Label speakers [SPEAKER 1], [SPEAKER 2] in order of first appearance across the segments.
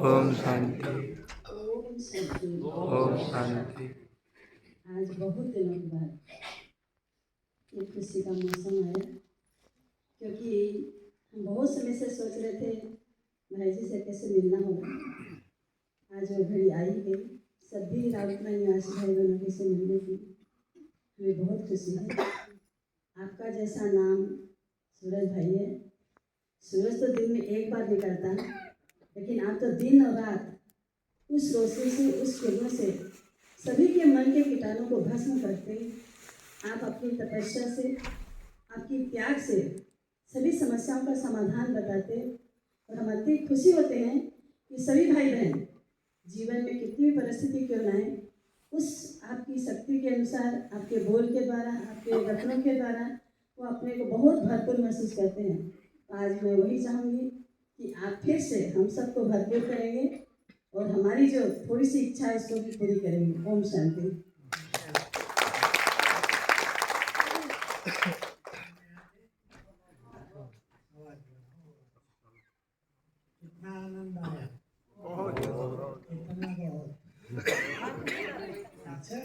[SPEAKER 1] ओम शांति।
[SPEAKER 2] ओम शांति।
[SPEAKER 1] ओम शांति।
[SPEAKER 2] आज बहुत दिनों के बाद एक खुशी का मौसम आया, क्योंकि हम बहुत समय से सोच रहे थे भाई जी से कैसे मिलना होगा। आज वो घड़ी आई गई, सभी राउतरा निवासी भाई बहनों के से मिलने की हमें बहुत खुशी है। आपका जैसा नाम सूरज भाई है। सूरज तो दिन में एक बार निकलता है, लेकिन आप तो दिन और रात उस रोशनी से, उस किरणों से सभी के मन के कीटाणु को भस्म करते। आप अपनी तपस्या से, आपकी त्याग से सभी समस्याओं का समाधान बताते। और हम अत्यंत खुशी होते हैं कि सभी भाई बहन जीवन में कितनी भी परिस्थिति क्यों न आए, उस आपकी शक्ति के अनुसार, आपके बोल के द्वारा, आपके वचनों के द्वारा वो अपने को बहुत भरपूर महसूस करते हैं। तो आज मैं वही चाहूँगी कि आप फिर से हम सबको भरपूर करेंगे और हमारी जो थोड़ी सी इच्छा है उसको भी पूरी करेंगे। ओम शांति।
[SPEAKER 3] कितना आनंद आया,
[SPEAKER 1] बहुत
[SPEAKER 3] कितना बहुत। अच्छा,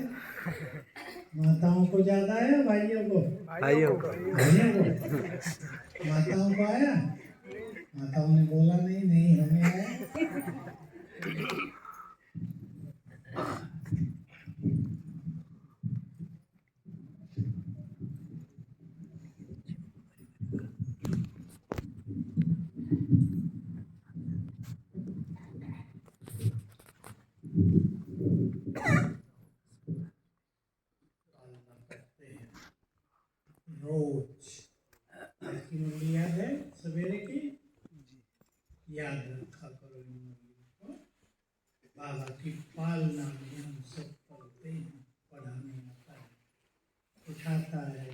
[SPEAKER 3] माताओं को ज्यादा आया भाइयों को?
[SPEAKER 1] भाइयों को।
[SPEAKER 3] भाइयों को, माताओं को आया? माताओं ने बोला नहीं, नहीं हमें आया। रोज आपकी मुरली याद है सवेरे की? याद रखा करो इन मुरलियों को। बाबा की पालना में हम सब पढ़ते हैं, पढ़ाने आता है, उठाता है,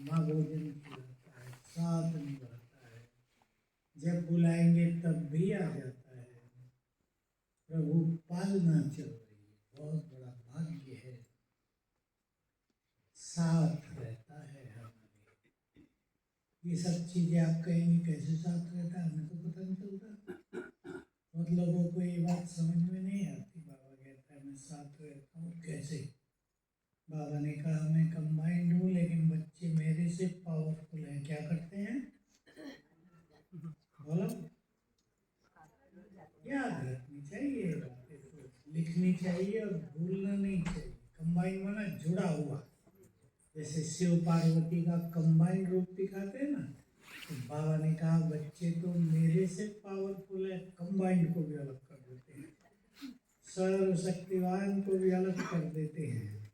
[SPEAKER 3] माँ भोजन खिलाता है, साथ निभाता है, जब बुलाएंगे तब भी आ जाता है। प्रभु पालना चल रही है, बहुत बड़ा भाग्य है। साथ रहता है हमारे। ये सब चीजें आप कहेंगे कैसे साथ रहता है, हमें तो पता नहीं चलता। बहुत लोगों को ये बात समझ में नहीं आती। बाबा कहता है मैं साथ रहता हूँ, कैसे? बाबा ने कहा मैं कंबाइंड हूँ, लेकिन बच्चे मेरे से पावरफुल हैं। क्या करते हैं बोलो? याद रखनी चाहिए बातें, तो लिखनी चाहिए और भूलना नहीं चाहिए। कंबाइंड माना जुड़ा हुआ। जैसे शिव पार्वती का कंबाइंड रूप दिखाते हैं ना, तो बाबा ने कहा बच्चे तो मेरे से पावरफुल है, कंबाइंड को भी अलग कर देते हैं, सर्वशक्तिवान को भी अलग कर देते हैं।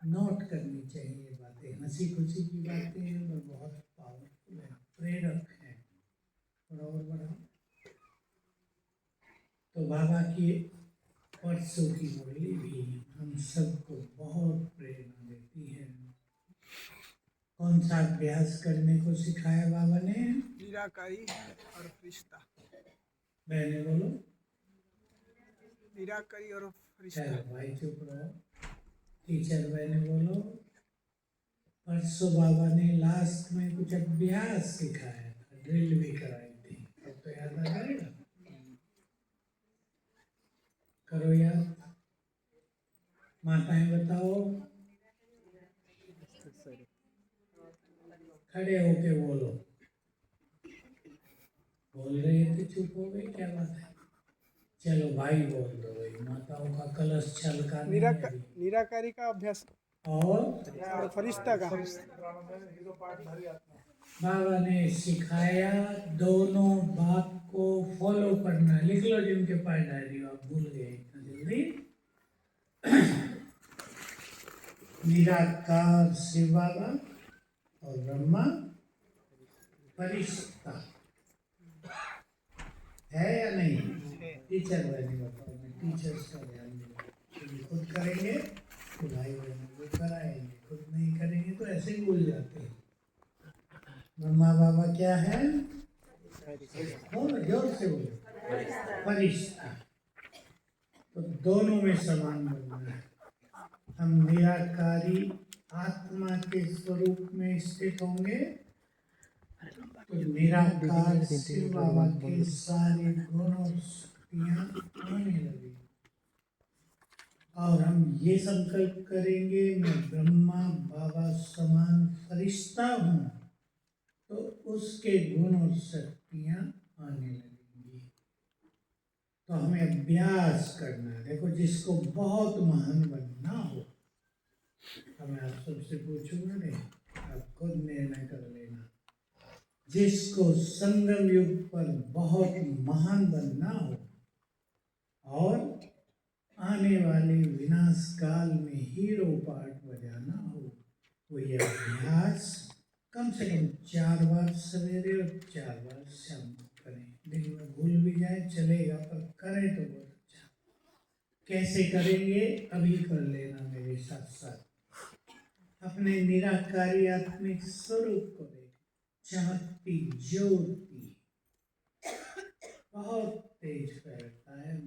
[SPEAKER 3] नोट करनी चाहिए बातें, हंसी खुशी की बातें हैं और बहुत पावरफुल है, प्रेरक है। और बढ़ाओ। तो बाबा की परसों की मुरली भी हम सबको बहुत प्रेरणा देती है। कौन सा अभ्यास करने को सिखाया बाबा ने?
[SPEAKER 4] निराकारी और फरिश्ता।
[SPEAKER 3] मैंने बोलो
[SPEAKER 4] निराकारी और फरिश्ता।
[SPEAKER 3] चलो भाई चुप रहो। टीचर मैंने बोलो। परसों बाबा ने लास्ट में कुछ अभ्यास सिखाया था, ड्रिल भी कराई थी। अब तो याद आ जाएगा, करो याद। माताएं बताओ, खड़े होके बोलो। बोल रहे थे चुप हो गए, क्या बात है? चलो भाई बोल दो भाई, माताओं का कलश छलकाने अभी।
[SPEAKER 4] निराकारी का अभ्यास
[SPEAKER 3] और
[SPEAKER 4] फरिश्ता का।
[SPEAKER 3] बाबा ने सिखाया दोनों बात को फॉलो करना। लिख लो जिनके पास डायरी, आप भूल गए इतना जल्दी। निराकार शिव बाबा और ब्रह्मा फरिश्ता है या नहीं? टीचर बहनी बताओ। मैं टीचर्स का ध्यान दूंगा। खुद करेंगे तो भाई बहनों को कराएंगे, खुद नहीं करेंगे तो ऐसे ही भूल जाते हैं। ब्रह्मा बाबा क्या है? बोलो जोर से बोलो, फरिश्ता। तो दोनों में समान बनना है। हम निराकारी आत्मा के स्वरूप में स्थित होंगे तो निराकार शिव बाबा के सारे गुणों शक्तियाँ आने लगी। और हम ये संकल्प करेंगे, मैं ब्रह्मा बाबा समान फरिश्ता हूँ, तो उसके गुण और शक्तियाँ आने लगेंगी। तो हमें अभ्यास करना है। देखो, जिसको बहुत महान बनना हो, तो मैं आप सबसे पूछूंगा नहीं, आप खुद निर्णय कर लेना। जिसको संगम युग पर बहुत महान बनना हो और आने वाले विनाश काल में हीरो पार्ट बजाना हो, वो ये अभ्यास कम से कम 4 बार सवेरे और 4 बार शाम को करें। दिन में भूल भी जाए चलेगा, पर करें तो बहुत अच्छा। कैसे करेंगे अभी कर लेना मेरे साथ साथ। अपने निराकारी आत्मिक स्वरूप को देख, चमकती ज्योति बहुत तेज करता है,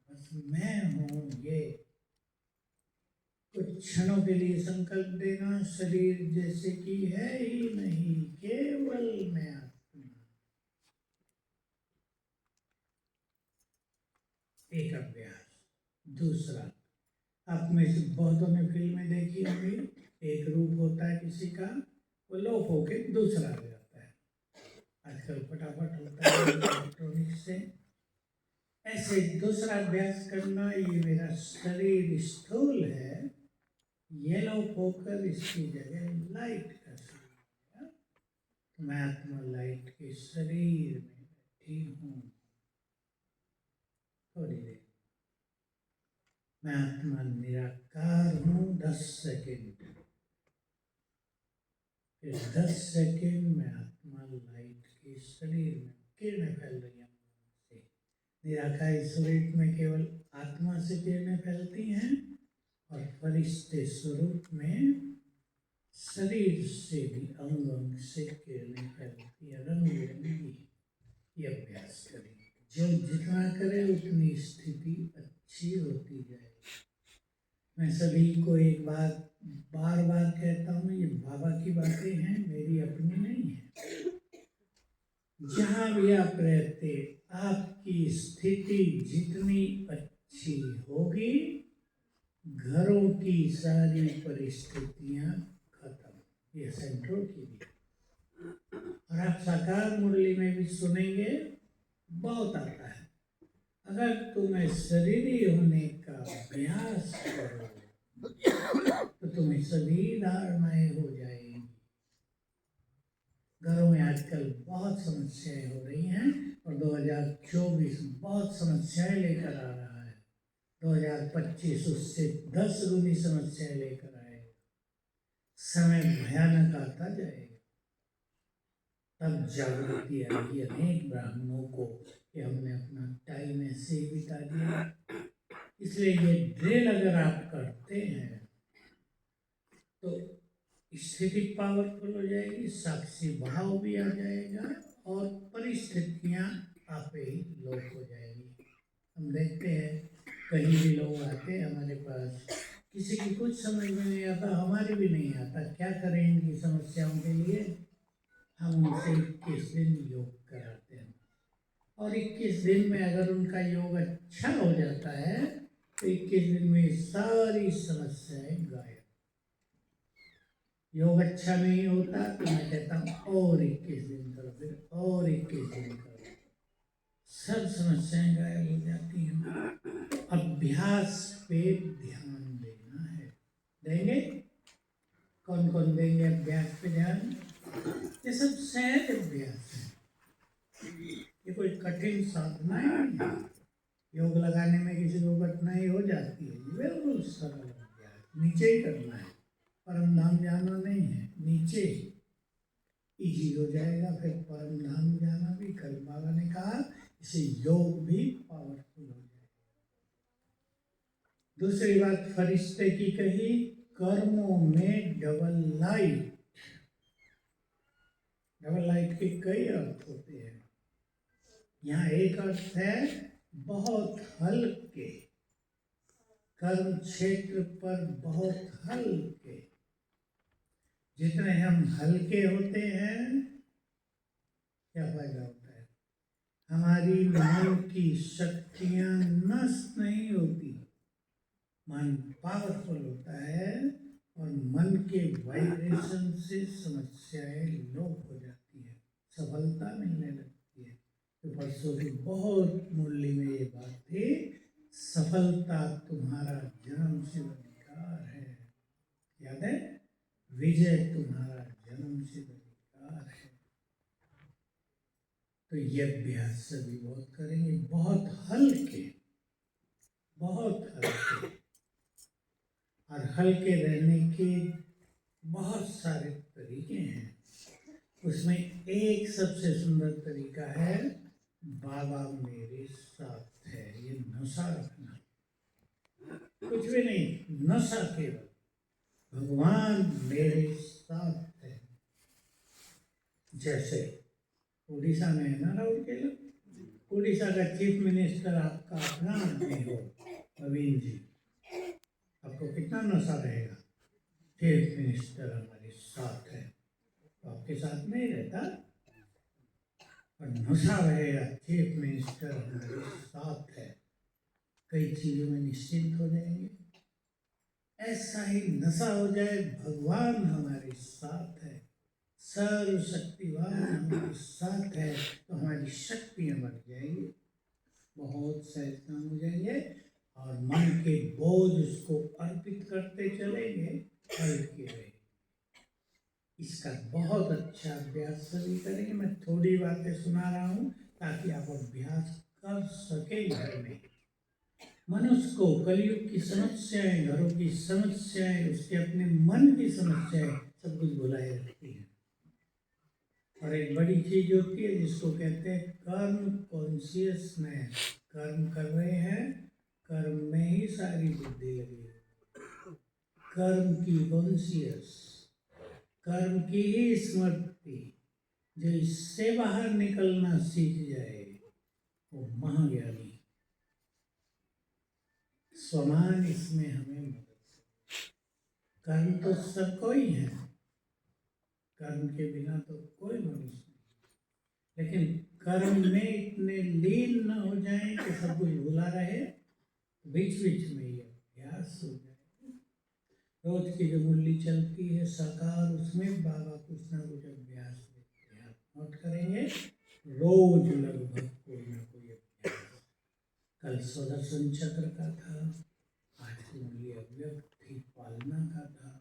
[SPEAKER 3] बस मैं हूँ ये। कुछ क्षणों के लिए संकल्प देना, शरीर जैसे कि है ही नहीं, केवल मैं आत्मा। एक अभ्यास। दूसरा, आप में से बहुतों ने फिल्में देखी होंगी, एक रूप होता है किसी का, वो लोप होके दूसरा आ जाता है। आजकल फटाफट होता है इलेक्ट्रॉनिक से। ऐसे दूसरा अभ्यास करना, ये मेरा शरीर स्थूल है, ये लोप होकर इसकी जगह लाइट का शरीर है। मैं आत्मा लाइट के शरीर में बैठी हूँ। थोड़ी देर मैं आत्मा निराकार हूँ, 10 सेकेंड। फिर 10 सेकेंड में आत्मा लाइट के शरीर में, किरणें फैल रही हैं से। निराकार स्वरूप में केवल आत्मा से किरणें फैलती हैं, और फरिश्ते स्वरूप में शरीर से भी अंग अंग से किरणें फैलती है, रंग बिरंगी। ये अभ्यास करें, जो जितना करे उतनी स्थिति अच्छी होती जाएगी। मैं सभी को एक बात बार बार कहता हूँ, ये बाबा की बातें हैं, मेरी अपनी नहीं है। जहाँ भी आप रहते, आपकी स्थिति जितनी अच्छी होगी, घरों की सारी परिस्थितियाँ खत्म। ये सेंट्रो की भी, और आप साकार मुरली में भी सुनेंगे, बहुत आता है। अगर तुम्हें शरीरी होने का अभ्यास करो, तो तुम्हें सभी धारणाएं हो जाएंगी। घरों में आजकल बहुत समस्याएं हो रही हैं, और 2024 बहुत समस्याएं लेकर आ रहा है। 2025 उससे 10 गुनी समस्याएं लेकर आएगा। समय भयानक आता जाएगा। तब जागृति आएगी अनेक ब्राह्मणों को कि हमने अपना टाइम ऐसे ही बिता दिया। इसलिए ये ड्रिल अगर आप करते हैं तो स्थिति पावरफुल हो जाएगी, साक्षी भाव भी आ जाएगा, और परिस्थितियाँ आपे ही लोप हो जाएगी। हम देखते हैं कहीं भी लोग आते हैं हमारे पास, किसी की कुछ समझ में नहीं आता, हमारी भी नहीं आता, क्या करें इनकी समस्याओं के लिए। हम उनसे 21 दिन योग कराते हैं, और 21 दिन में अगर उनका योग अच्छा हो जाता है तो 21 दिन में सारी समस्याएं गायब। योग अच्छा नहीं होता तो मैं कहता हूँ और 21 दिन करो, फिर और 21 दिन करो, सब समस्याएं गायब हो जाती हैं। अभ्यास पे ध्यान देना है। देंगे? कौन कौन देंगे अभ्यास पे ध्यान? ये सब सहज अभ्यास है, ये कोई कठिन साधना नहीं है। योग लगाने में किसी को कठिनाई हो जाती है, बिल्कुल सरल अभ्यास, नीचे ही करना है, परम धाम जाना नहीं है, नीचे इजी हो जाएगा। फिर परम धाम जाना भी, कल बाबा ने कहा, इसे योग भी पावरफुल हो जाएगा। दूसरी बात फरिश्ते की कही, कर्मों में डबल लाइट। डबल लाइट के कई अर्थ होते हैं। यहाँ एक अर्थ है बहुत हल्के, कर्म क्षेत्र पर बहुत हल्के। जितने हम हल्के होते हैं, क्या फायदा होता है? हमारी मन की शक्तियां नष्ट नहीं होती। मन पावरफुल होता है और मन के वाइब्रेशन से समस्याएं लोप हो जाती है, सफलता मिलने लगती है। तो परसों की बहुत मूल्य में ये बात थी, सफलता तुम्हारा जन्म सिद्ध अधिकार है। याद है, विजय तुम्हारा जन्म सिद्ध अधिकार है। तो ये अभ्यास सभी बहुत करेंगे, बहुत हल्के, बहुत हल्के। और हल्के रहने के बहुत सारे तरीके हैं। उसमें एक सबसे सुंदर तरीका है, बाबा मेरे साथ है। ये नशा रखना, कुछ भी नहीं, नशा केवल भगवान मेरे साथ है। जैसे उड़ीसा में है ना राहुल केला, उड़ीसा का चीफ मिनिस्टर आपका अपना आदमी हो, नवीन जी, आपको कितना नशा रहेगा? चीफ मिनिस्टर हमारे साथ है, तो आपके साथ नहीं रहता, और नशा रहेगा चीफ मिनिस्टर हमारे साथ है, कई चीजों में निश्चिंत हो जाएंगे। ऐसा ही नशा हो जाए, भगवान हमारे साथ है, सर्वशक्तिवान हमारे साथ है, तो हमारी शक्तियां बढ़ जाएंगी, बहुत सहज काम हो जाएंगे, और मन के बोझ उसको अर्पित करते चलेंगे, हल्के रहे। इसका बहुत अच्छा अभ्यास सभी करेंगे। मैं थोड़ी बातें सुना रहा हूँ ताकि आप अभ्यास कर सके घर में। मनुष्य को कलयुग की समस्याएं, घरों की समस्याएं, उसके अपने मन की समस्याएं सब कुछ भुलाए रखती है। और एक बड़ी चीज होती है जिसको कहते हैं कर्म कॉन्शियसनेस। कर्म कर रहे हैं, कर्म में ही सारी बुद्धि लगी है। कर्म की कॉन्शियस, कर्म की ही स्मृति, जो इससे बाहर निकलना सीख जाए वो महाज्ञानी। स्वमान इसमें हमें मदद करे। कर्म तो सबको ही है, कर्म के बिना तो कोई मनुष्य नहीं, लेकिन कर्म में इतने लीन न हो जाए कि सब कुछ भूला रहे, बीच बीच में ये अभ्यास हो जाए। रोज की जो मुरली चलती है साकार, उसमें बाबा कुछ ना कुछ अभ्यास देते हैं, आप नोट करेंगे, रोज लगभग कोई ना कोई अभ्यास। कल सुदर्शन चक्र का था, आज की मुरली अव्यक्त थी, पालना का था।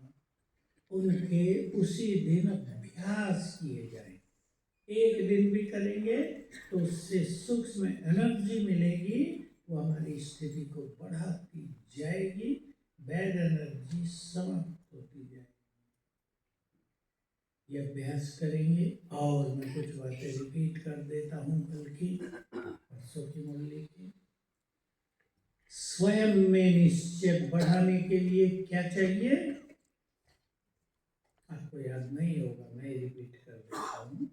[SPEAKER 3] उनके उसी दिन अभ्यास किए जाए। एक दिन भी करेंगे तो उससे सूक्ष्म एनर्जी मिलेगी, वो हमारी स्थिति को बढ़ाती जाएगी, बैड एनर्जी समाप्त होती जाएगी। ये अभ्यास करेंगे। और मैं कुछ बातें रिपीट कर देता हूँ कल की, परसों की मुरली की। स्वयं में निश्चय बढ़ाने के लिए क्या चाहिए? आपको याद नहीं होगा, मैं रिपीट कर देता हूँ,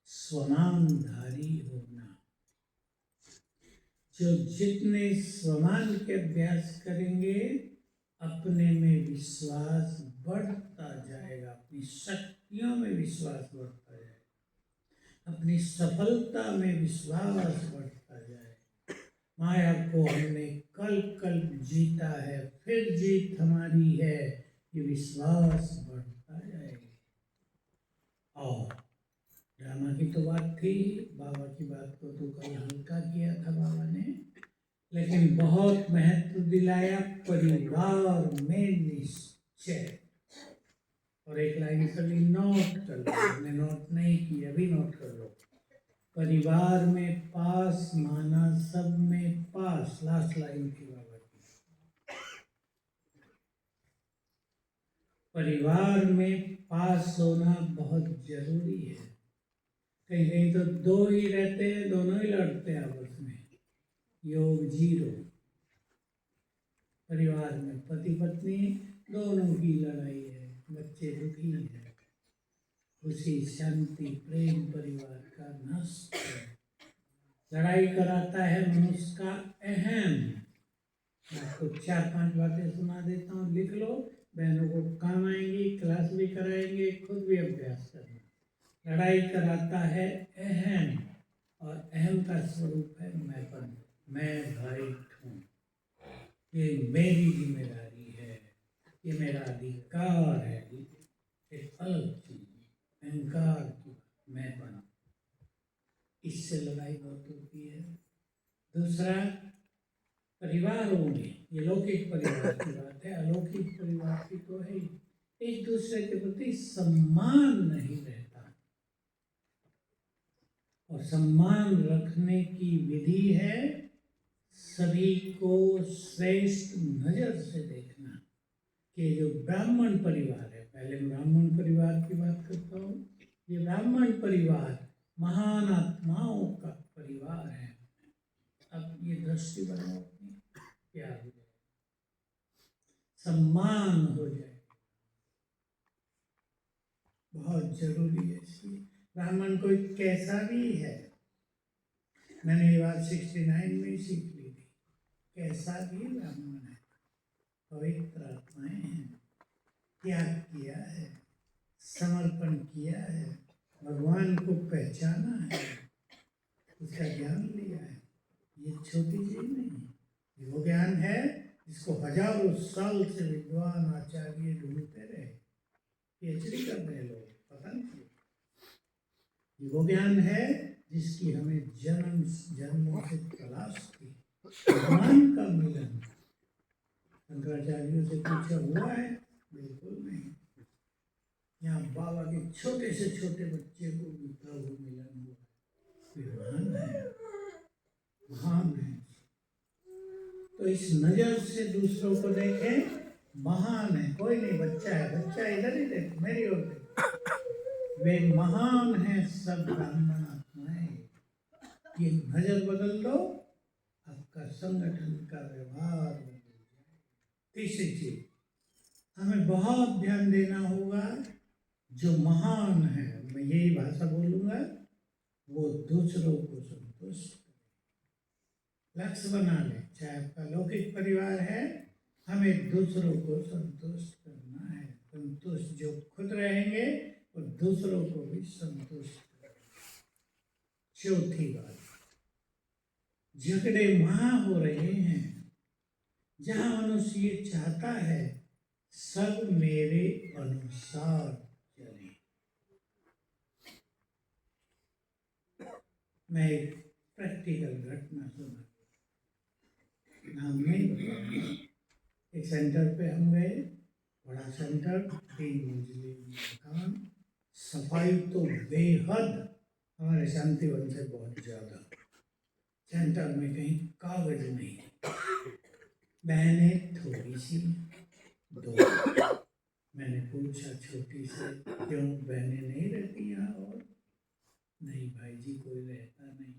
[SPEAKER 3] स्वमानधारी होना। जो जितने स्वमान के अभ्यास करेंगे, अपने में विश्वास बढ़ता जाएगा, अपनी शक्तियों में विश्वास बढ़ता जाएगा, अपनी सफलता में विश्वास बढ़ता जाएगा। माया को हमने कल कल जीता है, फिर जीत हमारी है, ये विश्वास बढ़ता जाएगा। और ड्रामा की तो बात थी, बाबा की बात को तो कल हल्का किया था बाबा ने, लेकिन बहुत महत्व दिलाया परिवार में निश्चय। और एक लाइन कभी नोट कर लो, मैंने नोट नहीं की, अभी नोट कर लो। परिवार में पास माना, सब में पास, लास्ट लाइन थी बाबा की। परिवार में पास होना बहुत जरूरी है। कहीं कहीं तो दो ही रहते हैं, दोनों ही लड़ते हैं आपस में, योग जीरो। परिवार में पति पत्नी दोनों की लड़ाई है, बच्चे दुखी हैं, खुशी शांति प्रेम परिवार का नष्ट है। लड़ाई कराता है मनुष्य का अहम। मैं आपको 4-5 बातें सुना देता हूँ, लिख लो, बहनों को काम आएंगी, क्लास भी कराएंगे, खुद भी अभ्यास करना। लड़ाई कराता है अहम, और अहम का स्वरूप है मैंपन। मैं राइट हूँ, ये मेरी जिम्मेदारी है, ये मेरा अधिकार है। एक अलग चीज अहंकार की मैंपन, इससे लड़ाई बहुत होती है। दूसरा, परिवारों में, ये लौकिक परिवार की बात है, अलौकिक परिवार की तो है ही, एक दूसरे के प्रति सम्मान नहीं रहता। और सम्मान रखने की विधि है सभी को श्रेष्ठ नजर से देखना। कि जो ब्राह्मण परिवार है, पहले ब्राह्मण परिवार की बात करता हूँ, ये ब्राह्मण परिवार महान आत्माओं का परिवार है। अब ये दृष्टि बनाओ अपनी, क्या हो जाए, सम्मान हो जाए, बहुत जरूरी है। इसलिए ब्राह्मण कोई कैसा भी है, मैंने ये बात 69 में सीख ली थी, कैसा भी ब्राह्मण है, पवित्र आत्माएं हैं, त्याग किया है, समर्पण किया है, भगवान को पहचाना है, उसका ज्ञान लिया है, ये छोटी चीज नहीं, ये वो ज्ञान है जिसको हजारों साल से विद्वान आचार्य ढूंढते रहे, पीएचडी कर रहे लोग, पता नहीं। ये वो ज्ञान है जिसकी हमें जन्म जन्मों से तलाश थी, भगवान का मिलन। शंकराचार्यों से पूछा हुआ है? बिल्कुल नहीं। यहाँ बाबा के छोटे से छोटे बच्चे को भी प्रभु मिलन हुआ, महान है, महान है। तो इस नजर से दूसरों को देखें, महान है, कोई नहीं बच्चा है, बच्चा इधर ही देखो, मेरी ओर देखो, वे महान है सब ब्राह्मण आत्माएं। ये नजर बदल दो, आपका संगठन का व्यवहार बदल जाए। तीसरी चीज, हमें बहुत ध्यान देना होगा, जो महान है, मैं यही भाषा बोलूंगा, वो दूसरों को संतुष्ट करे। लक्ष्य बना ले, चाहे आपका लौकिक परिवार है, हमें दूसरों को संतुष्ट करना है। संतुष्ट जो खुद रहेंगे और दूसरों को भी संतुष्ट करेंगे। चौथी बात, झगड़े वहां हो रहे हैं जहां मनुष्य ये चाहता है सब मेरे अनुसार चले। मैं एक प्रैक्टिकल घटना सुना, नाम नहीं बताऊंगा। एक सेंटर पे हम गए, बड़ा सेंटर, 3 मंजिले मकान, सफाई तो बेहद, हमारे शांतिवन से बहुत ज्यादा। सेंटर में कहीं कागज नहीं, बहनें थोड़ी सी, 2। मैंने पूछा छोटी से, क्यों बहनें नहीं रहती यहाँ? और नहीं भाई जी, कोई रहता नहीं।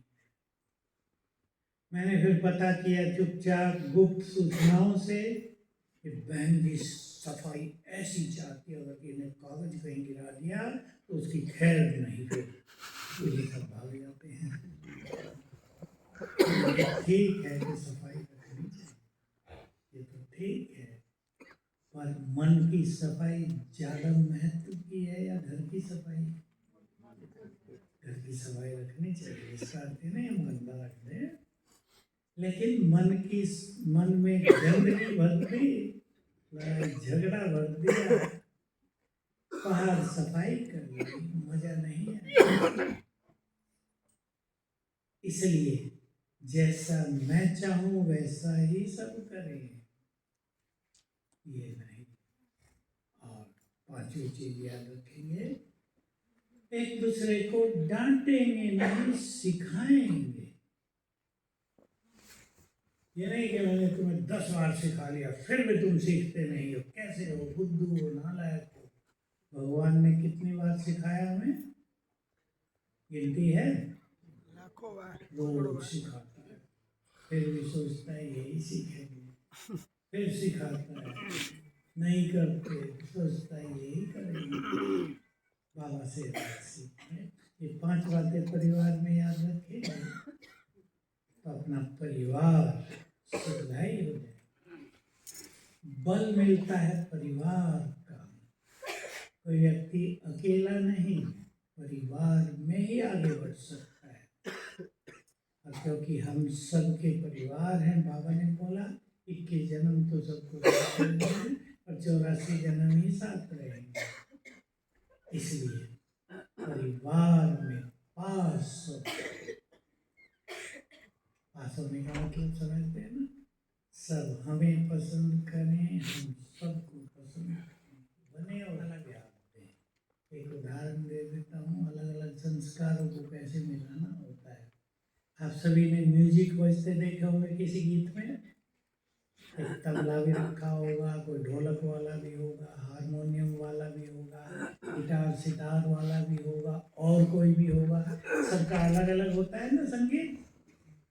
[SPEAKER 3] मैंने फिर पता किया चुपचाप गुप्त सूचनाओं से कि बहन की सफाई ऐसी चाहती है, अगर इन्हें कागज कहीं गिरा दिया तो उसकी खैर नहीं, फिर ये सब भाग जाते हैं। ठीक है कि सफाई रखनी चाहिए, ये तो ठीक है, पर मन की सफाई ज्यादा महत्व की है या घर की सफाई? घर की सफाई रखनी चाहिए, इसका अर्थ नहीं हम गंदा रख दें, लेकिन मन में गंदगी भर दी, लड़ाई झगड़ा भर दिया, बाहर सफाई कर ली, मजा नहीं आया। इसलिए जैसा मैं चाहूं वैसा ही सब करें, ये नहीं। और 5वीं चीज याद रखेंगे, एक दूसरे को डांटेंगे नहीं, सिखाएंगे। ये नहीं कि मैंने तुम्हें 10 बार सिखा लिया फिर भी तुम सीखते नहीं हो, कैसे हो, बुद्धू हो, नालायक हो। भगवान ने कितनी बार सिखाया हमें? गिनती है?
[SPEAKER 4] लाखों बार,
[SPEAKER 3] रोज सिखाता है, फिर भी सोचता है यही सीखेंगे, फिर सिखाता है, नहीं करते, सोचता है यही करेंगे। बाबा से बात सीखें। ये 5 बातें परिवार में याद रखेंगे तो अपना परिवार सुखदायी हो जाए। बल मिलता है परिवार का, कोई व्यक्ति अकेला नहीं, परिवार में ही आगे बढ़ सकता है। क्योंकि हम सबके परिवार हैं। बाबा ने बोला 21 जन्म तो सबको साथ रहना है और 84 जन्म ही साथ रहेंगे। इसलिए परिवार में पास होने का मतलब समझते हैं ना, सब हमें पसंद करें, हम सबको पसंद बने और अलग याद दें। एक उदाहरण दे देता हूँ, अलग अलग संस्कारों को कैसे मिलाना होता है। आप सभी ने म्यूजिक बजते देखे होंगे किसी गीत में, एक तबला भी रखा होगा, कोई ढोलक वाला भी होगा, हारमोनियम वाला भी होगा, गिटार सितार वाला भी होगा, और कोई भी होगा। सबका अलग अलग होता है ना संगीत,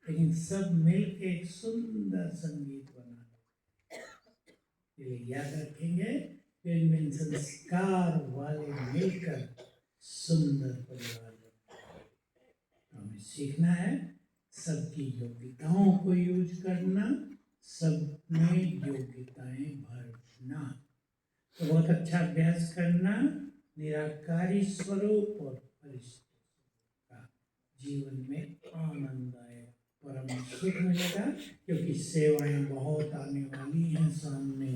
[SPEAKER 3] लेकिन सब मिल के एक सुंदर संगीत बना। ये याद रखेंगे, भिन्न संस्कार वाले मिलकर सुंदर परिवार बनते। हमें सीखना है सबकी योग्यताओं को यूज करना, सब में योग्यताएं भरना। तो बहुत अच्छा अभ्यास करना, निराकारी स्वरूप और परिस्थिति का जीवन में आनंद आएगा, परम सुख मिलेगा, क्योंकि सेवाएं बहुत आने वाली हैं सामने।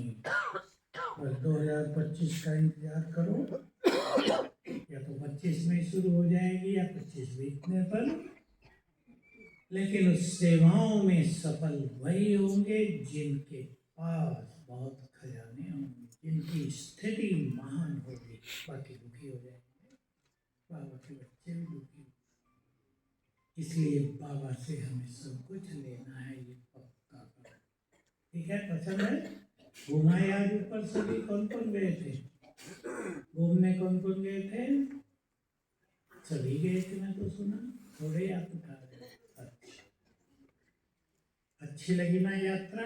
[SPEAKER 3] बस 2025 का इंतजार करो, या तो 25 में शुरू हो जाएगी या 25 बीतने पर, लेकिन उस सेवाओं में सफल वही होंगे जिनके पास बहुत खजाने होंगे, जिनकी स्थिति महान होगी। बाकी दुखी हो जाएंगे, बाबा के बच्चे भी दुखी। इसलिए बाबा से हमें सब कुछ लेना है, ये पक्का। ठीक है, पसंद है? घुमाए आज ऊपर सभी कौन कौन गए थे घूमने? कौन कौन गए थे? सभी गए थे, मैं तो सुना। थोड़े आप उठा रहे। अच्छी लगी ना यात्रा?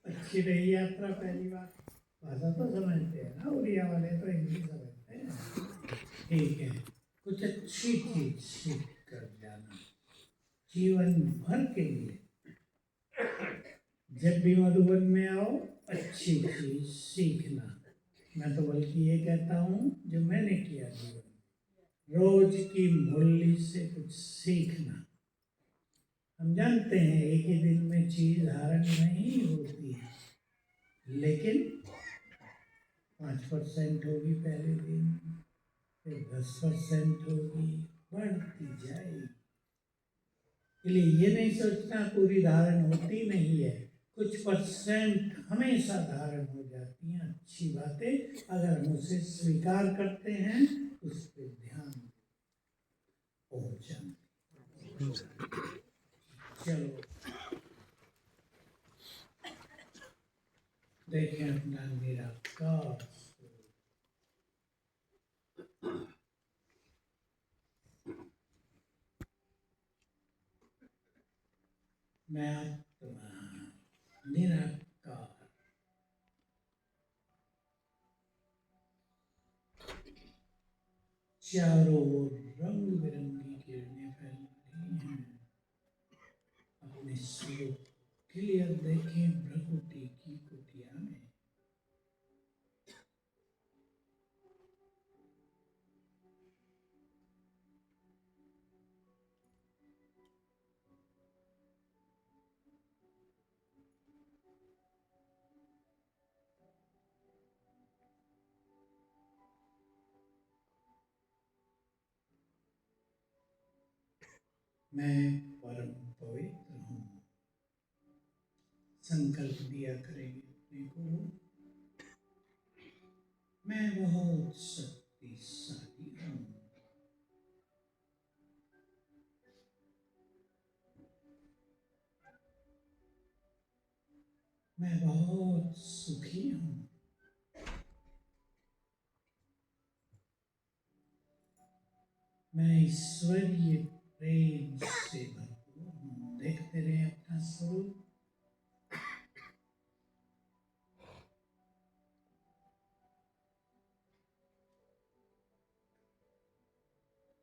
[SPEAKER 3] अच्छी रही यात्रा? पहली बार भाषा तो समझते हैं ना, उड़िया वाले तो इंग्लिश समझते हैं। ठीक है, कुछ अच्छी चीज सीख कर जाना जीवन भर के लिए। जब भी मधुबन में आओ, अच्छी चीज सीखना। मैं तो बल्कि ये कहता हूँ जो मैंने किया जीवन, रोज की मुरली से कुछ सीखना। हम जानते हैं एक ही दिन में चीज धारण नहीं होती है, लेकिन 5% होगी पहले दिन, फिर 10% होगी, बढ़ती जाएगी। इसलिए ये नहीं सोचना पूरी धारण होती नहीं है, कुछ परसेंट हमेशा धारण हो जाती हैं। अच्छी बातें अगर हम उसे स्वीकार करते हैं, उस पर ध्यान हो जाए। चलो देखें अपना निराकार। मैं आत्मा निराकार, चारों ओर रंग बिरंगी किरणें फैल रही हैं। अपने स्वरूप क्लियर देखें प्रकृति की कुटिया में। मैं परम पवित्र हूँ। संकल्प दिया करेंगे अपने को, मैं बहुत शक्तिशाली हूँ। मैं बहुत सुखी हूँ। मैं ईश्वरीय प्रेम से भरपूर हूँ। देखते रहे अपना स्वरूप।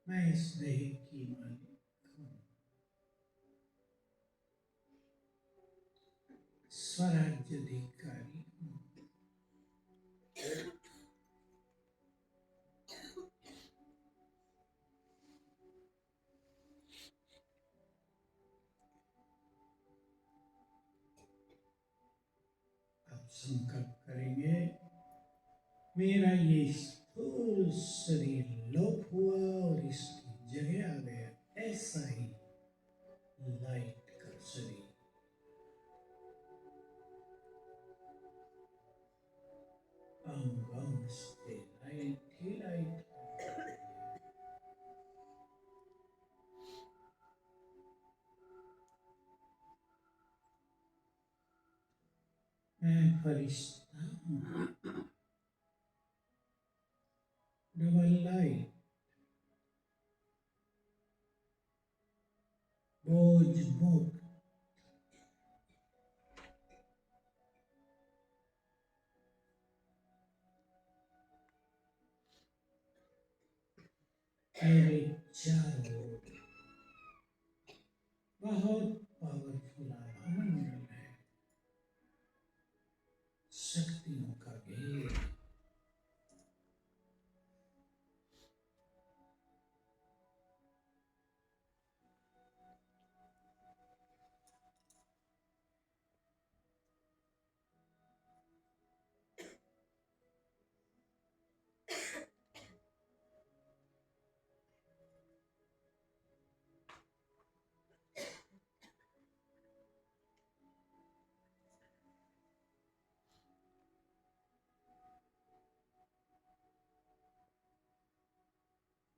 [SPEAKER 3] मैं इस देह की मालिक हूँ। स्वराज्याधिकारी हूँ। संकल्प करेंगे, मेरा ये स्थूल शरीर लोप हुआ और इसकी जगह आ गया ऐसा ही लाइट का शरीर। अंग अंग से लाइट ही लाइट। मैं फरिश्ता हूँ, डबल लाइट, बोझ मुक्त, मेरे चारों ओर बहुत पावरफुल आभामंडल है, शक्तियों का घेर।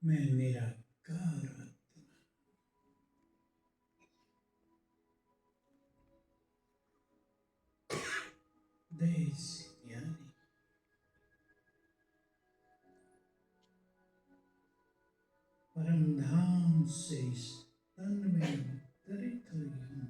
[SPEAKER 3] मैं निराकार आत्मा, देह से ज्ञानी, परम धाम से इस तन में अवतरित हुई हूँ।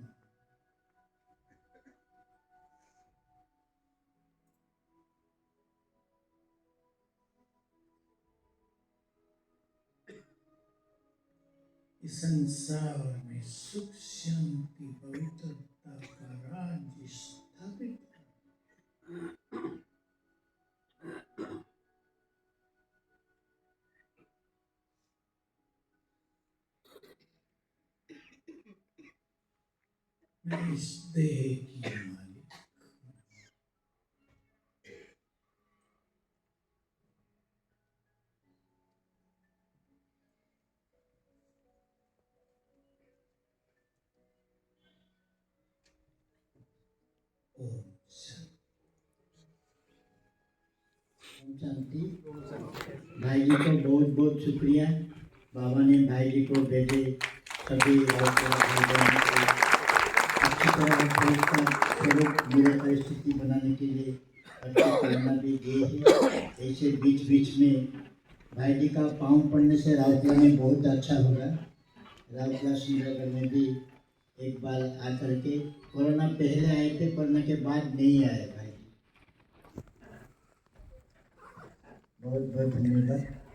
[SPEAKER 3] इस संसार में सुख शांति पवित्रता का राज्य स्थापित कर मैं इस देह की मालिक हूँ। ओम शांति।
[SPEAKER 5] ओम शांति। भाई जी को बहुत बहुत शुक्रिया, बाबा ने भाई जी को भेजे सभी अच्छी तरह स्वरूप निरंतर स्थिति बनाने के लिए अच्छी प्रेरणा भी दी है। ऐसे बीच बीच में भाई जी का पाँव पड़ने से राउरकेला में बहुत अच्छा होगा। राउरकेला सुंदरगढ़ में भी एक बार आकर के, कोरोना पहले आए थे, कोरोना के बाद नहीं आए भाई। बहुत बहुत धन्यवाद।